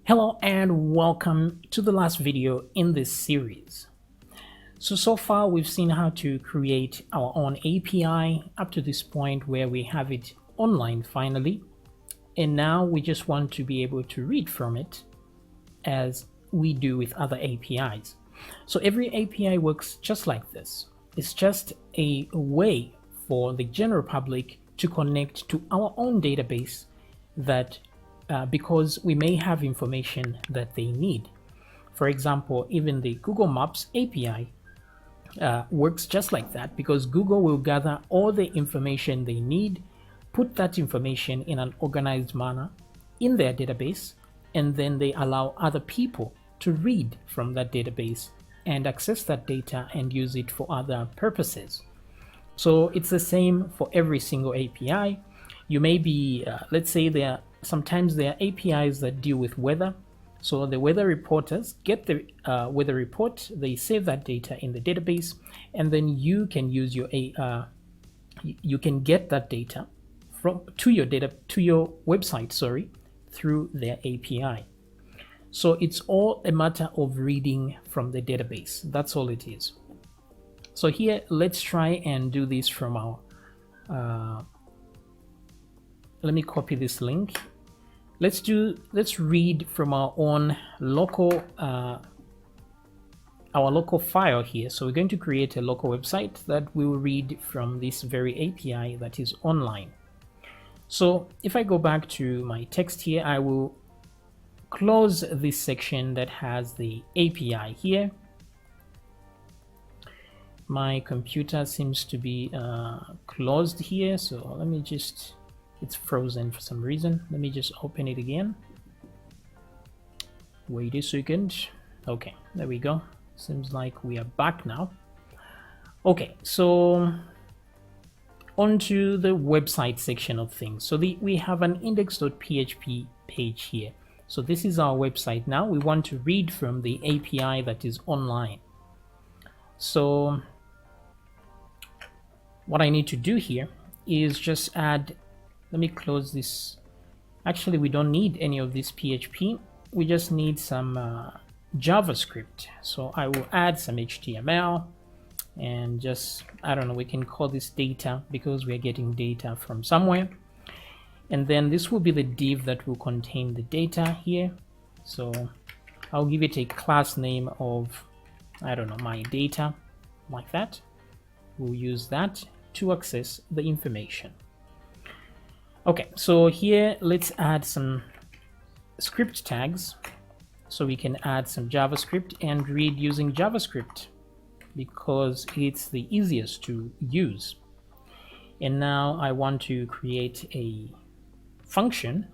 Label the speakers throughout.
Speaker 1: Hello and welcome to the last video in this series. So far we've seen how to create our own API up to this point where we have it online finally. And now we just want to be able to read from it as we do with other APIs. So every API works just like this. It's just a way for the general public to connect to our own database that because we may have information that they need. For example, even the Google Maps API works just like that, because Google will gather all the information they need, put that information in an organized manner in their database, and then they allow other people to read from that database and access that data and use it for other purposes. So it's the same for every single API. You may be, let's say sometimes there are APIs that deal with weather. So the weather reporters get the weather report, they save that data in the database, and then you can use you can get that data to your website, through their API. So it's all a matter of reading from the database. That's all it is. So here, let's try and do this from our let me copy this link. Let's read from our own local file here. So we're going to create a local website that will read from this very API that is online. So if I go back to my text here, I will close this section that has the API here. My computer seems to be closed here, so let me just, it's frozen for some reason. Let me just open it again. Wait a second. Okay, there we go. Seems like we are back now. Okay, so onto the website section of things. So we have an index.php page here. So this is our website now. We want to read from the API that is online. So what I need to do here is just add, let me close this. Actually, we don't need any of this PHP. We just need some JavaScript. So I will add some HTML and just, I don't know, we can call this data because we're getting data from somewhere. And then this will be the div that will contain the data here. So I'll give it a class name of, I don't know, my data, like that. We'll use that to access the information. Okay, so here let's add some script tags so we can add some JavaScript and read using JavaScript because it's the easiest to use. And now I want to create a function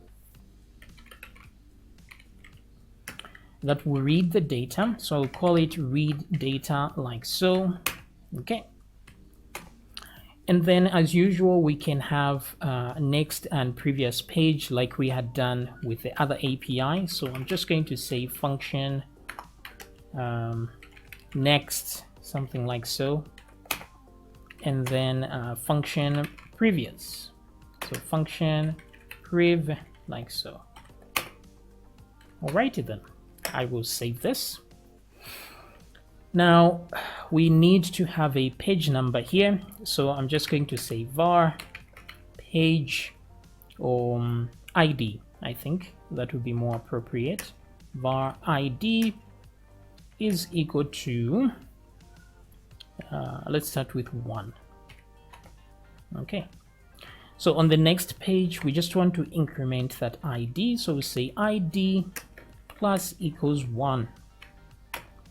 Speaker 1: that will read the data. So I'll call it read data, like so. Okay. And then as usual, we can have next and previous page like we had done with the other API. So I'm just going to say function next, something like so. And then function previous. So function prev, like so. Alrighty then, I will save this. Now we need to have a page number here, so I'm just going to say var page ID. I think that would be more appropriate. Var ID is equal to let's start with 1. Okay, so on the next page we just want to increment that ID, so we say ID plus equals 1,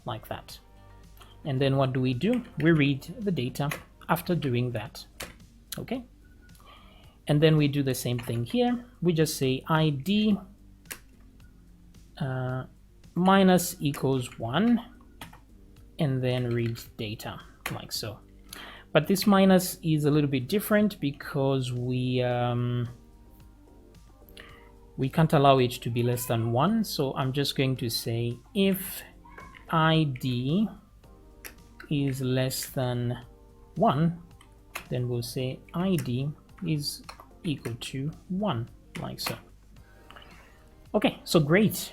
Speaker 1: like that. And then what do? We read the data after doing that. Okay. And then we do the same thing here. We just say ID minus equals 1 and then read data, like so. But this minus is a little bit different because we can't allow it to be less than 1. So I'm just going to say if ID is less than 1, then we'll say ID is equal to 1, like so. Okay, so great.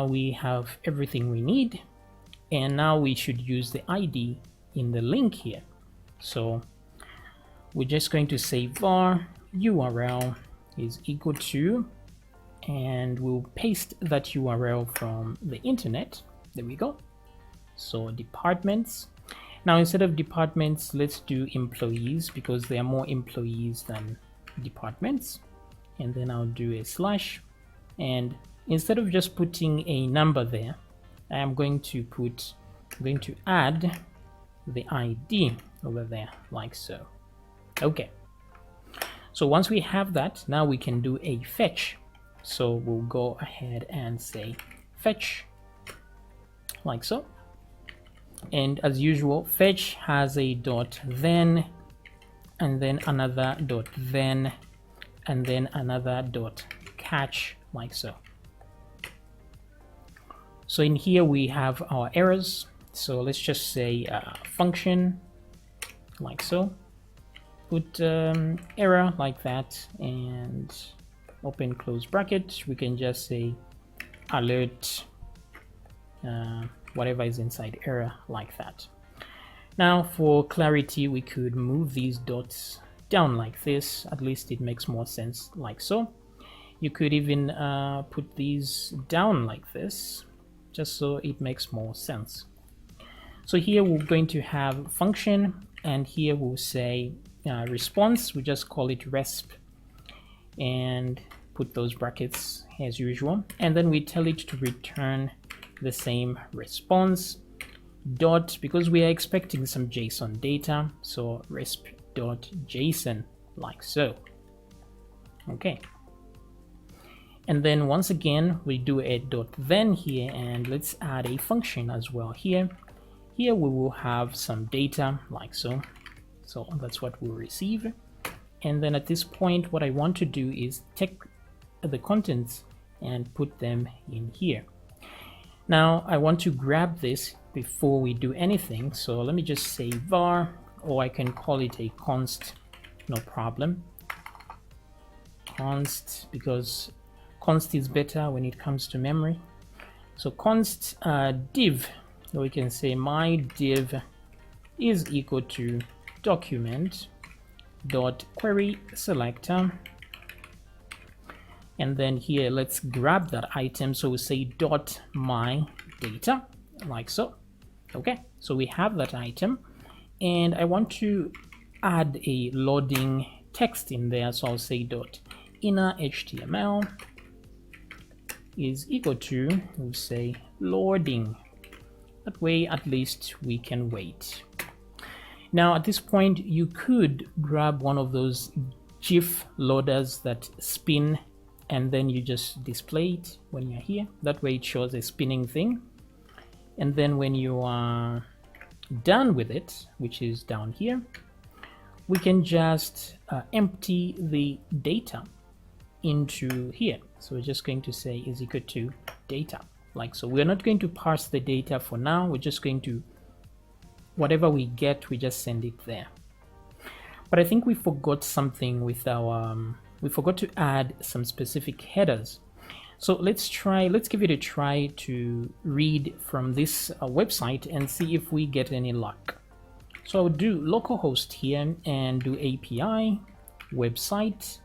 Speaker 1: We have everything we need, and now we should use the ID in the link here. So we're just going to say var URL is equal to, and we'll paste that URL from the internet. There we go. So departments. Now instead of departments, let's do employees, because there are more employees than departments. And then I'll do a slash, and instead of just putting a number there, I'm going to add the ID over there, like so. Okay, so once we have that, now we can do a fetch. So we'll go ahead and say fetch, like so. And as usual, fetch has a dot then, and then another dot then, and then another dot catch, like so. So in here we have our errors. So let's just say function, like so. Put error like that, and open close bracket. We can just say alert whatever is inside error, like that. Now for clarity, we could move these dots down like this. At least it makes more sense, like so. You could even put these down like this, just so it makes more sense. So here we're going to have function, and here we'll say response. We just call it resp, and put those brackets as usual, and then we tell it to return the same response dot, because we are expecting some JSON data, so resp.json, like so. Okay, and then once again we do a dot then here, and let's add a function as well here. Here we will have some data, like so. So that's what we'll receive. And then at this point, what I want to do is take the contents and put them in here. Now I want to grab this before we do anything. So let me just say var, or I can call it a const, no problem. Const, because const is better when it comes to memory. So const div, so we can say my div is equal to document dot query selector, and then here let's grab that item, so we say dot my data, like so. Okay, so we have that item, and I want to add a loading text in there, so I'll say dot inner HTML is equal to, we'll say loading. That way at least we can wait. Now at this point you could grab one of those GIF loaders that spin, and then you just display it when you're here. That way it shows a spinning thing, and then when you are done with it, which is down here, we can just empty the data into here. So we're just going to say is equal to data, like so. We're not going to parse the data for now. We're just going to, whatever we get, we just send it there. But I think we forgot something with our we forgot to add some specific headers. So let's give it a try to read from this website and see if we get any luck. So I'll do localhost here and do API website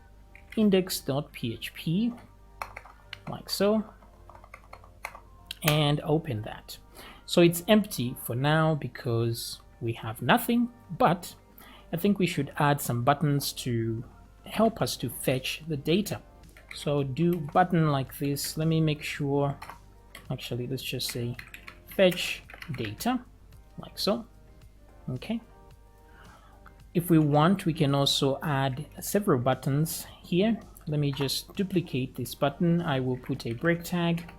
Speaker 1: index.php, like so, and open that. So it's empty for now because we have nothing, but I think we should add some buttons to help us to fetch the data. So do button like this. Let me make sure, actually let's just say fetch data, like so. Okay, if we want, we can also add several buttons here. Let me just duplicate this button. I will put a break tag,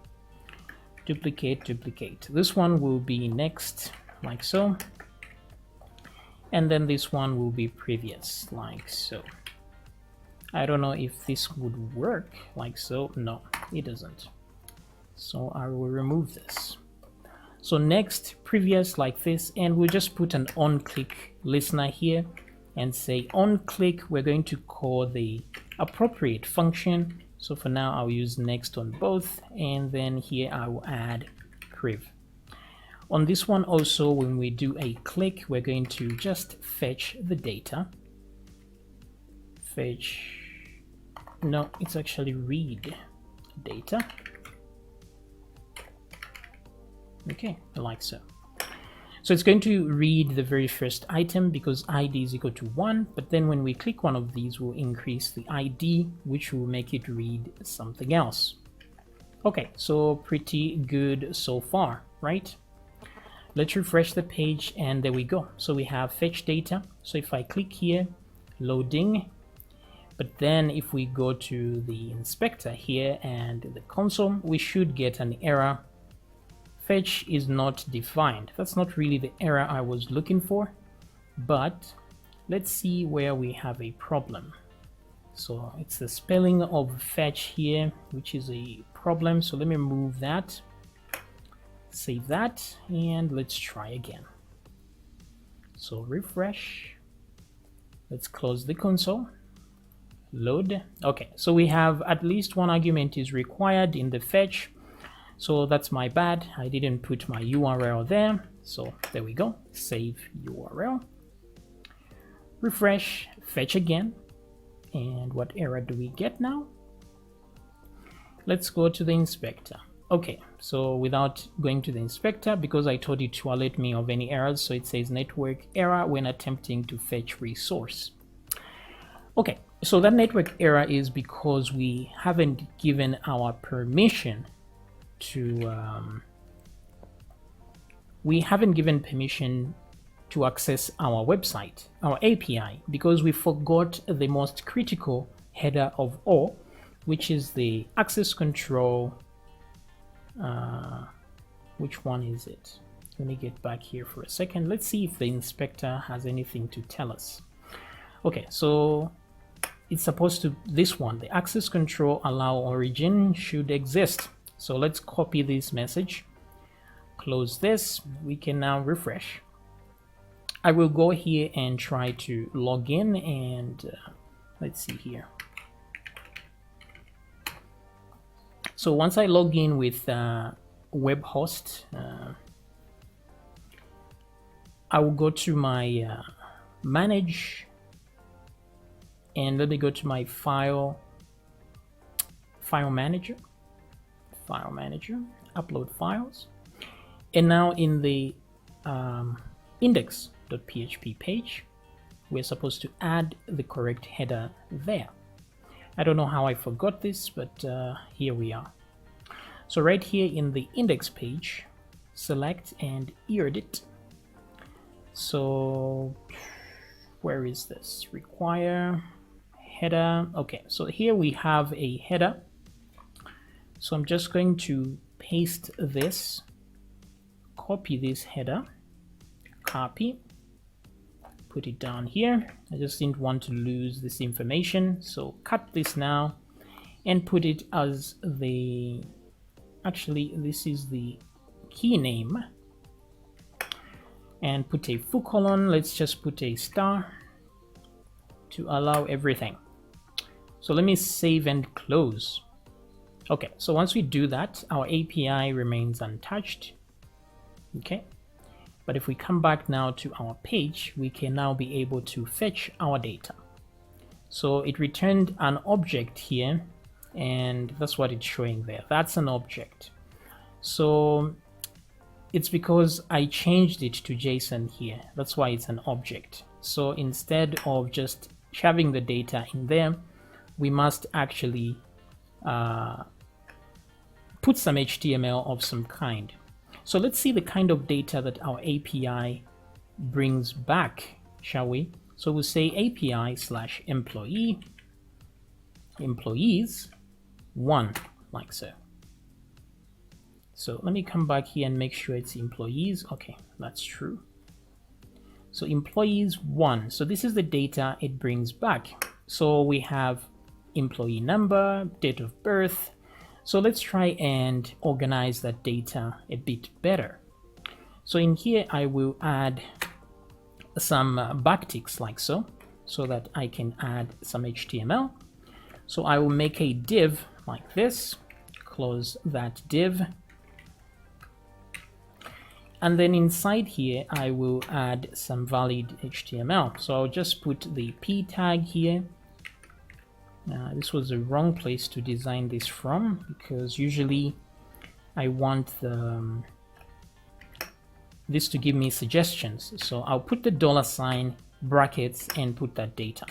Speaker 1: duplicate. This one will be next, like so, and then this one will be previous, like so. I don't know if this would work, like so. No, it doesn't. So I will remove this. So next, previous, like this, and we'll just put an on-click listener here and say on-click, we're going to call the appropriate function. So for now, I'll use next on both, and then here I will add priv. On this one also, when we do a click, we're going to just fetch the data. Fetch, no, it's actually read data. Okay, like so. So it's going to read the very first item because ID is equal to 1, but then when we click one of these, we'll increase the ID, which will make it read something else. Okay, so pretty good so far, right? Let's refresh the page, and there we go. So we have fetch data. So if I click here, loading, but then if we go to the inspector here and the console, we should get an error. Fetch is not defined. That's not really the error I was looking for, but let's see where we have a problem. So it's the spelling of fetch here, which is a problem. So let me remove that, save that, and let's try again. So refresh. Let's close the console. Load. Okay, so we have at least one argument is required in the fetch. So that's my bad. I didn't put my URL there. So there we go. Save URL. Refresh, fetch again. And what error do we get now? Let's go to the inspector. Okay, so without going to the inspector, because I told it to alert me of any errors, so it says network error when attempting to fetch resource. Okay, so that network error is because we haven't given our permission to we haven't given permission to access our website, our API, because we forgot the most critical header of all, which is the access control. Which one is it? Let me get back here for a second. Let's see if the inspector has anything to tell us. Okay, so it's supposed to, this one, the access control allow origin should exist. So let's copy this message, close this. We can now refresh. I will go here and try to log in, and let's see here. So once I log in with web host, I will go to my manage, and let me go to my file manager, upload files, and now in the index.php page, we're supposed to add the correct header there. I don't know how I forgot this, but here we are. So right here in the index page, select and edit. So where is this? Require header. Okay, so here we have a header. So I'm just going to paste this, copy this header, copy, put it down here. I just didn't want to lose this information, so cut this now and put it as the, actually this is the key name, and put a full colon. Let's just put a star to allow everything. So let me save and close. Okay, so once we do that, our API remains untouched. Okay, but if we come back now to our page, we can now be able to fetch our data. So it returned an object here, and that's what it's showing there. That's an object. So it's because I changed it to JSON here. That's why it's an object. So instead of just shoving the data in there, we must actually put some HTML of some kind. So let's see the kind of data that our API brings back, shall we? So we'll say API/employee, employees 1, like so. So let me come back here and make sure it's employees. Okay, that's true. So employees 1. So this is the data it brings back. So we have employee number, date of birth. So let's try and organize that data a bit better. So in here, I will add some backticks like so that I can add some HTML. So I will make a div like this. Close that div. And then inside here, I will add some valid HTML. So I'll just put the p tag here. This was the wrong place to design this from, because usually I want this to give me suggestions. So I'll put the $ brackets and put that data.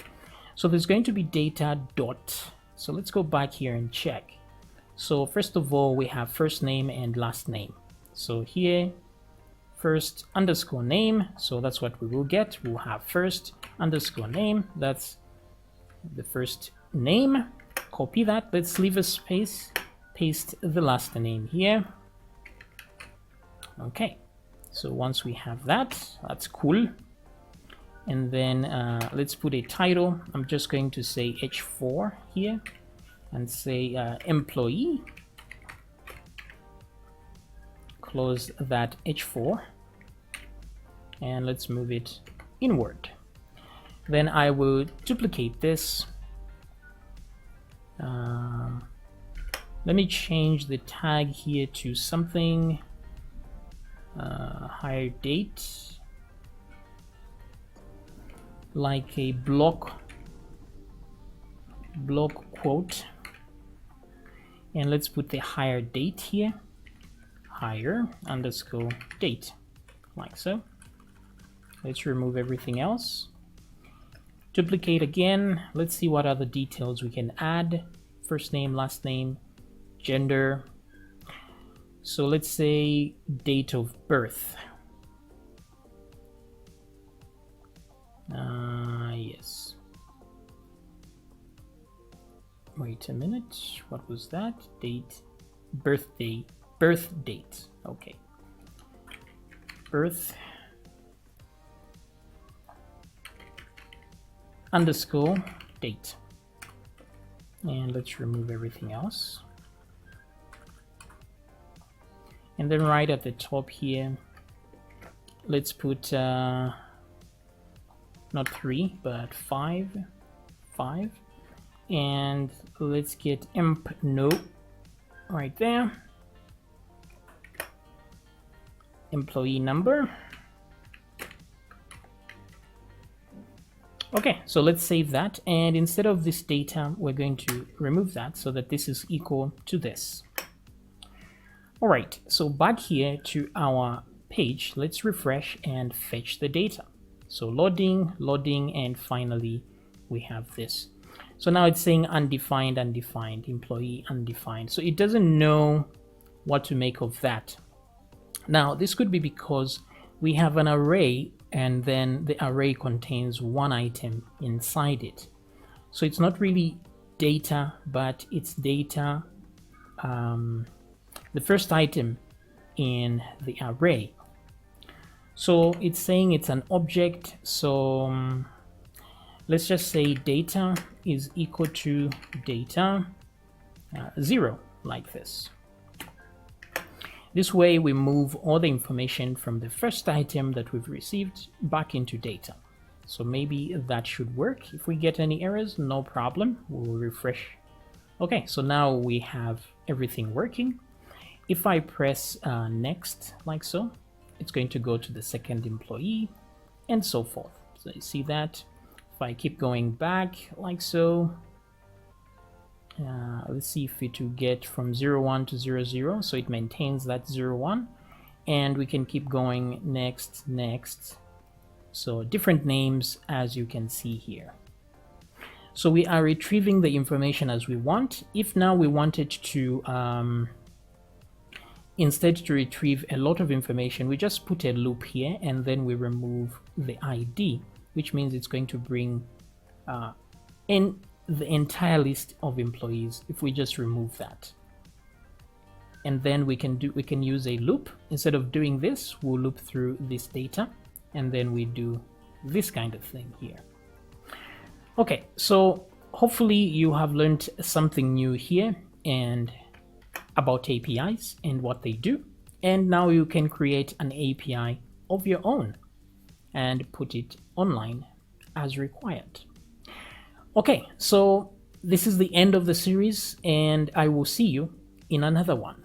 Speaker 1: So there's going to be data dot. So let's go back here and check. So first of all, we have first name and last name. So here, first underscore name. So that's what we will get. We'll have first underscore name. That's the first name. Copy that. Let's leave a space. Paste the last name here. Okay. So once we have that, that's cool. And then let's put a title. I'm just going to say H4 here and say employee. Close that H4 and let's move it inward. Then I will duplicate this. Let me change the tag here to something higher date, like a block quote, and let's put the higher date here, higher underscore date, like so. Let's remove everything else. Duplicate again. Let's see what other details we can add. First name, last name, gender. So let's say date of birth. Yes. Wait a minute. What was that? Date, birthday, birth date. Okay. Birth underscore date. And let's remove everything else. And then right at the top here, let's put not 3 but 5, and let's get emp no right there. Employee number. Okay, so let's save that, and instead of this data, we're going to remove that so that this is equal to this. All right, so back here to our page, let's refresh and fetch the data. So loading, and finally we have this. So now it's saying undefined, employee undefined. So it doesn't know what to make of that. Now this could be because we have an array and then the array contains one item inside it. So it's not really data, but it's data, the first item in the array. So it's saying it's an object. So let's just say data is equal to data 0, like this. This way we move all the information from the first item that we've received back into data. So maybe that should work. If we get any errors, no problem, we'll refresh. Okay, so now we have everything working. If I press next, like so, it's going to go to the second employee and so forth. So you see that. If I keep going back like so, let's see if it will get from 01 to 00. So it maintains that 01, and we can keep going next. So different names, as you can see here. So we are retrieving the information as we want. If now we wanted to instead to retrieve a lot of information, we just put a loop here and then we remove the ID, which means it's going to bring in the entire list of employees if we just remove that. And then we can use a loop. Instead of doing this, we'll loop through this data and then we do this kind of thing here. Okay, so hopefully you have learned something new here and about APIs and what they do, and now you can create an API of your own and put it online as required. Okay, so this is the end of the series, and I will see you in another one.